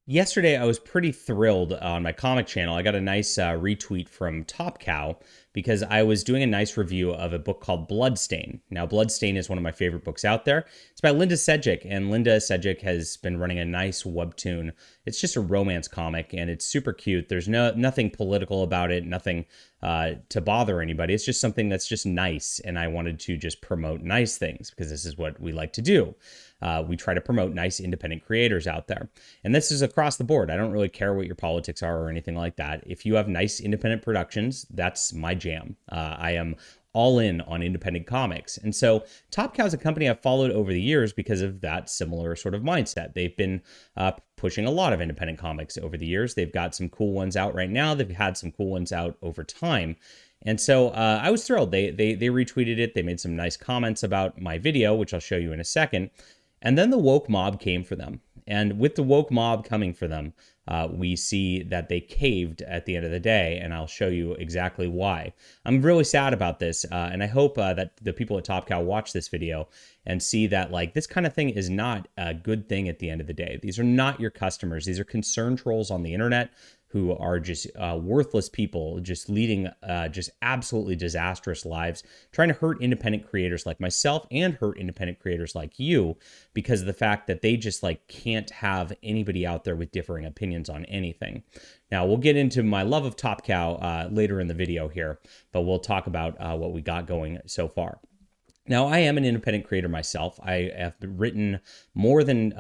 Yesterday, I was pretty thrilled on my comic channel. I got a nice retweet from Top Cow because I was doing a nice review of a book called Bloodstain. Now, Bloodstain is one of my favorite books out there. It's by Linda Sedgwick, and Linda Sedgwick has been running a nice webtoon. It's just a romance comic, and it's super cute. There's nothing political about it, nothing to bother anybody. It's just something that's just nice, and I wanted to just promote nice things because this is what we like to do. We try to promote nice independent creators out there. And this is across the board. I don't really care what your politics are or anything like that. If you have nice independent productions, that's my jam. I am all in on independent comics. And so Top Cow is a company I've followed over the years because of that similar sort of mindset. They've been pushing a lot of independent comics over the years. They've got some cool ones out right now. They've had some cool ones out over time. And so I was thrilled. They retweeted it. They made some nice comments about my video, which I'll show you in a second. And then the woke mob came for them. And with the woke mob coming for them, we see that they caved at the end of the day, and I'll show you exactly why. I'm really sad about this, and I hope that the people at Top Cow watch this video and see that like this kind of thing is not a good thing at the end of the day. These are not your customers. These are concern trolls on the internet who are just worthless people, just leading just absolutely disastrous lives, trying to hurt independent creators like myself and hurt independent creators like you because of the fact that they just like can't have anybody out there with differing opinions on anything. Now, we'll get into my love of Top Cow later in the video here, but we'll talk about what we got going so far. Now, I am an independent creator myself. I have written more than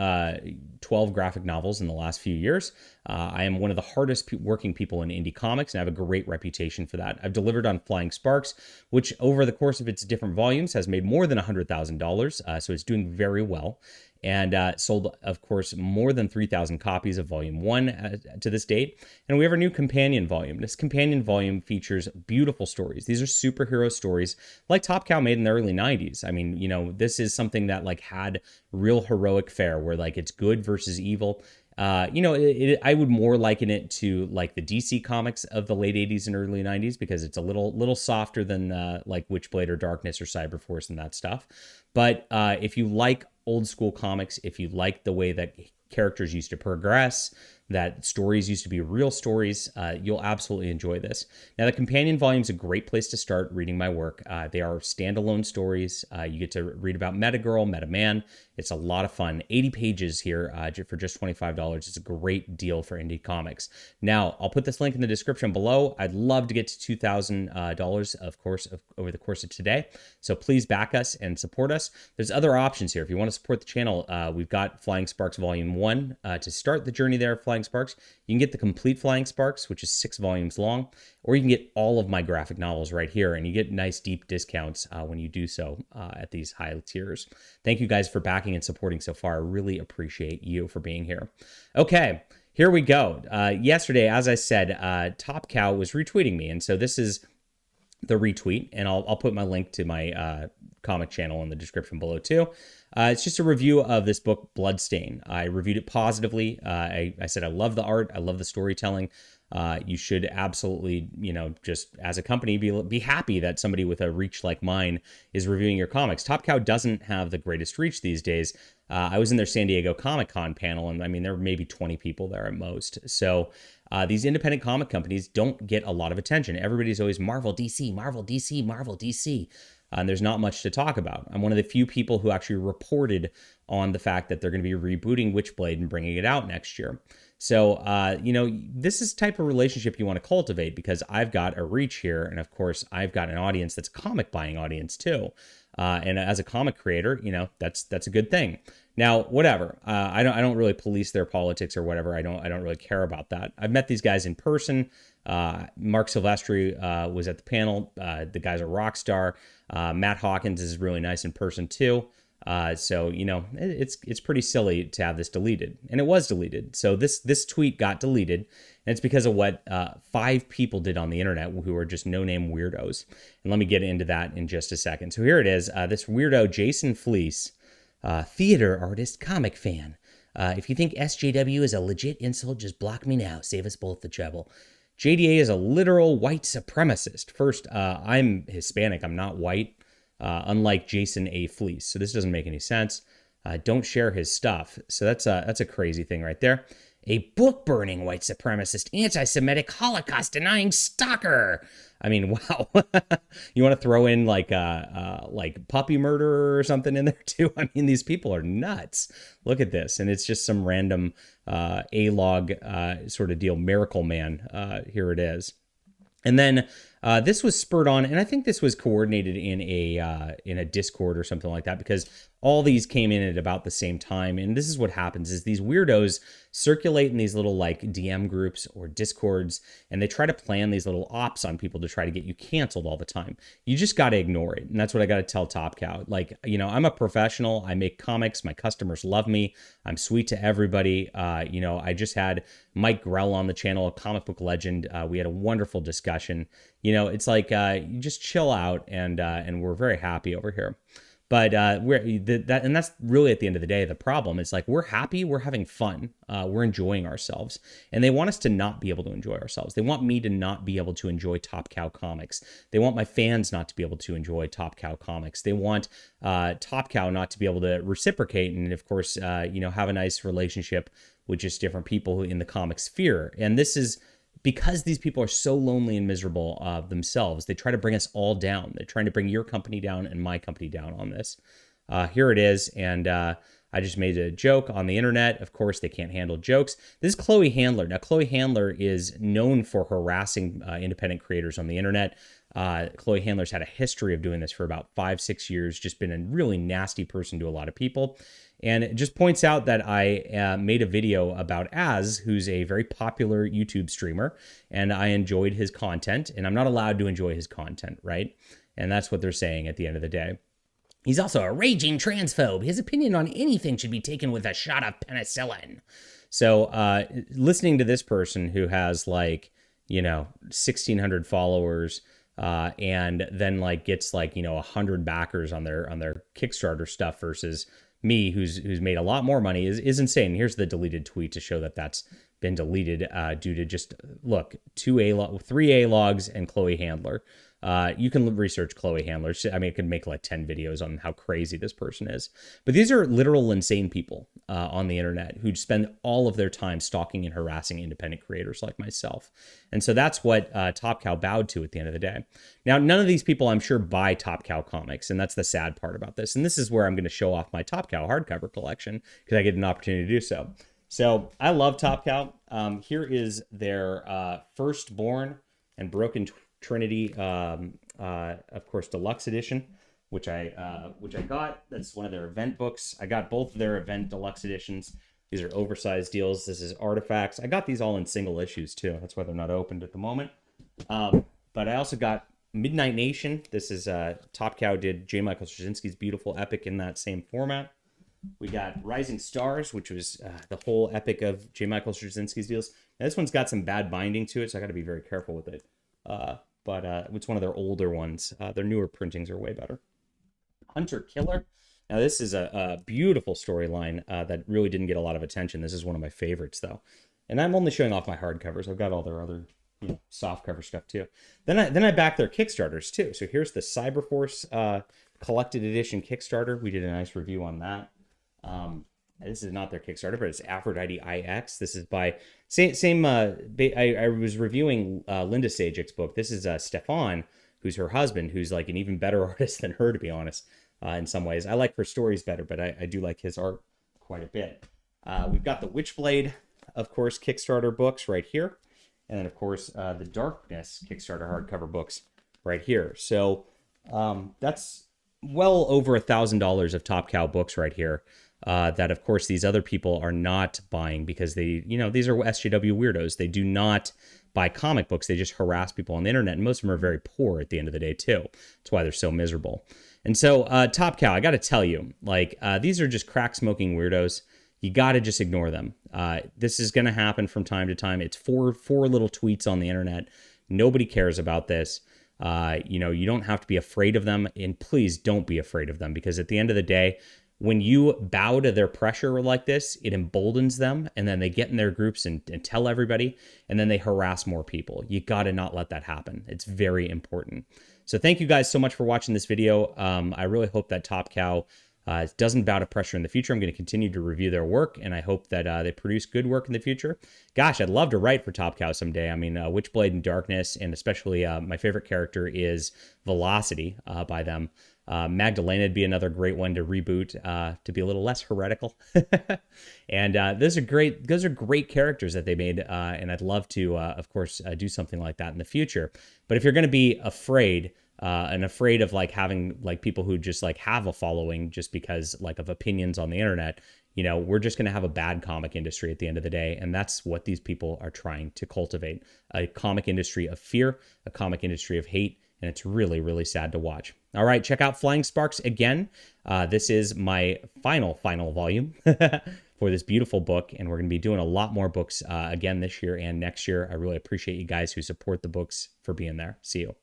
12 graphic novels in the last few years. I am one of the hardest working people in indie comics, and I have a great reputation for that. I've delivered on Flying Sparks, which over the course of its different volumes has made more than $100,000, so it's doing very well. And sold, of course, more than 3,000 copies of Volume 1 to this date. And we have a new companion volume. This companion volume features beautiful stories. These are superhero stories like Top Cow made in the early 90s. I mean, you know, this is something that like had real heroic fare where like it's good versus evil. I would more liken it to like the DC comics of the late 80s and early 90s because it's a little softer than like Witchblade or Darkness or Cyberforce and that stuff. But if you like old school comics, if you like the way that characters used to progress, that stories used to be real stories, you'll absolutely enjoy this. Now, the companion volume is a great place to start reading my work. They are standalone stories. You get to read about Metagirl, Metaman. It's a lot of fun. 80 pages here for just $25. It's a great deal for indie comics. Now, I'll put this link in the description below. I'd love to get to $2,000, of course, over the course of today. So please back us and support us. There's other options here. If you want to support the channel, we've got Flying Sparks Volume 1 to start the journey there of Flying Sparks. You can get the complete Flying Sparks, which is 6 volumes long, or you can get all of my graphic novels right here, and you get nice deep discounts when you do so at these high tiers. Thank you guys for backing and supporting so far. I really appreciate you for being here. Okay, here we go. Yesterday, as I said, Top Cow was retweeting me, and so this is the retweet, and I'll put my link to my comic channel in the description below too. It's just a review of this book, Bloodstain. I reviewed it positively. I said I love the art, I love the storytelling. You should absolutely, just as a company, be happy that somebody with a reach like mine is reviewing your comics. Top Cow doesn't have the greatest reach these days. I was in their San Diego Comic-Con panel, and I mean, there were maybe 20 people there at most. So these independent comic companies don't get a lot of attention. Everybody's always Marvel, DC, Marvel, DC, Marvel, DC. And there's not much to talk about. I'm one of the few people who actually reported on the fact that they're going to be rebooting Witchblade and bringing it out next year. So, this is the type of relationship you want to cultivate because I've got a reach here. And of course, I've got an audience that's a comic buying audience too. And as a comic creator, that's a good thing. Now, whatever. I don't really police their politics or whatever. I don't really care about that. I've met these guys in person. Mark Silvestri was at the panel. The guy's a rock star. Matt Hawkins is really nice in person too. So it's pretty silly to have this deleted, and it was deleted. So this tweet got deleted, and it's because of what 5 people did on the internet who are just no-name weirdos. And let me get into that in just a second. So here it is. This weirdo Jason Fleece, theater artist, comic fan. If you think SJW is a legit insult, just block me now. Save us both the trouble. JDA is a literal white supremacist. First, I'm Hispanic. I'm not white, unlike Jason A. Fleece. So this doesn't make any sense. Don't share his stuff. So that's a crazy thing right there. a book-burning white supremacist, anti-Semitic, Holocaust-denying stalker. I mean, wow. You want to throw in like puppy murder or something in there too? I mean, these people are nuts. Look at this. And it's just some random A-log sort of deal. Miracle Man. Here it is. And then this was spurred on, and I think this was coordinated in a Discord or something like that, because all these came in at about the same time. And this is what happens: is these weirdos circulate in these little like DM groups or Discords, and they try to plan these little ops on people to try to get you canceled all the time. You just got to ignore it, and that's what I got to tell Top Cow. Like, you know, I'm a professional. I make comics. My customers love me. I'm sweet to everybody. You know, I just had Mike Grell on the channel, a comic book legend. We had a wonderful discussion. You know, it's like you just chill out, and we're very happy over here. But that's really at the end of the day the problem. It's like we're happy, we're having fun, we're enjoying ourselves, and they want us to not be able to enjoy ourselves. They want me to not be able to enjoy Top Cow comics. They want my fans not to be able to enjoy Top Cow comics. They want Top Cow not to be able to reciprocate, and of course, you know, have a nice relationship with just different people in the comic sphere. And this is because these people are so lonely and miserable themselves. They try to bring us all down. They're trying to bring your company down and my company down on this. Here it is. And I just made a joke on the internet. Of course, they can't handle jokes. This is Chloe Handler. Now, Chloe Handler is known for harassing independent creators on the internet. Chloe Handler's had a history of doing this for about 5-6 years, just been a really nasty person to a lot of people. And it just points out that I made a video about Az, who's a very popular YouTube streamer, and I enjoyed his content, and I'm not allowed to enjoy his content, right? And that's what they're saying at the end of the day. He's also a raging transphobe. His opinion on anything should be taken with a shot of penicillin. So listening to this person who has like, you know, 1,600 followers, and then like gets like, you know, 100 backers on their Kickstarter stuff versus me, who's made a lot more money, is insane. Here's the deleted tweet to show that that's been deleted due to just, look, 3 A-logs and Chloe Handler. You can research Chloe Handler. I mean, it could make like 10 videos on how crazy this person is. But these are literal insane people on the internet who spend all of their time stalking and harassing independent creators like myself. And so that's what Top Cow bowed to at the end of the day. Now, none of these people, I'm sure, buy Top Cow comics, and that's the sad part about this. And this is where I'm going to show off my Top Cow hardcover collection, because I get an opportunity to do so. So I love Top Cow. Here is their Firstborn and Broken Trinity, of course, deluxe edition, which I got. That's one of their event books. I got both of their event deluxe editions. These are oversized deals. This is Artifacts. I got these all in single issues too. That's why they're not opened at the moment. But I also got Midnight Nation. This is Top Cow did J. Michael Straczynski's beautiful epic in that same format. We got Rising Stars, which was the whole epic of J. Michael Straczynski's deals. Now, this one's got some bad binding to it, so I got to be very careful with it. But it's one of their older ones. Their newer printings are way better. Hunter Killer. Now, this is a beautiful storyline that really didn't get a lot of attention. This is one of my favorites, though. And I'm only showing off my hardcovers. I've got all their other, you know, soft cover stuff, too. Then I back their Kickstarters, too. So here's the Cyberforce collected edition Kickstarter. We did a nice review on that. This is not their Kickstarter, but it's Aphrodite IX. This is by I was reviewing Linda Sajic's book. This is Stefan, who's her husband, who's like an even better artist than her, to be honest, in some ways. I like her stories better, but I do like his art quite a bit. We've got the Witchblade, of course, Kickstarter books right here. And then, of course, the Darkness Kickstarter hardcover books right here. So that's well over $1,000 of Top Cow books right here. That, of course, these other people are not buying because they, you know, these are SJW weirdos. They do not buy comic books. They just harass people on the internet. And most of them are very poor at the end of the day, too. That's why they're so miserable. And so Top Cow, I got to tell you, like, these are just crack smoking weirdos. You got to just ignore them. This is going to happen from time to time. It's four little tweets on the internet. Nobody cares about this. You know, you don't have to be afraid of them. And please don't be afraid of them, because at the end of the day, when you bow to their pressure like this, it emboldens them, and then they get in their groups and tell everybody, and then they harass more people. You got to not let that happen. It's very important. So thank you guys so much for watching this video. I really hope that Top Cow It doesn't bow to pressure in the future. I'm going to continue to review their work, and I hope that they produce good work in the future. Gosh, I'd love to write for Top Cow someday. I mean, Witchblade and Darkness, and especially my favorite character is Velocity by them. Magdalena would be another great one to reboot, to be a little less heretical. And those are great characters that they made, and I'd love to, of course, do something like that in the future. But if you're going to be afraid, and afraid of like having like people who just like have a following just because like of opinions on the internet, we're just going to have a bad comic industry at the end of the day. And that's what these people are trying to cultivate: a comic industry of fear, a comic industry of hate. And it's really, really sad to watch. All right, check out Flying Sparks again. This is my final volume for this beautiful book. And we're going to be doing a lot more books again this year and next year. I really appreciate you guys who support the books for being there. See you.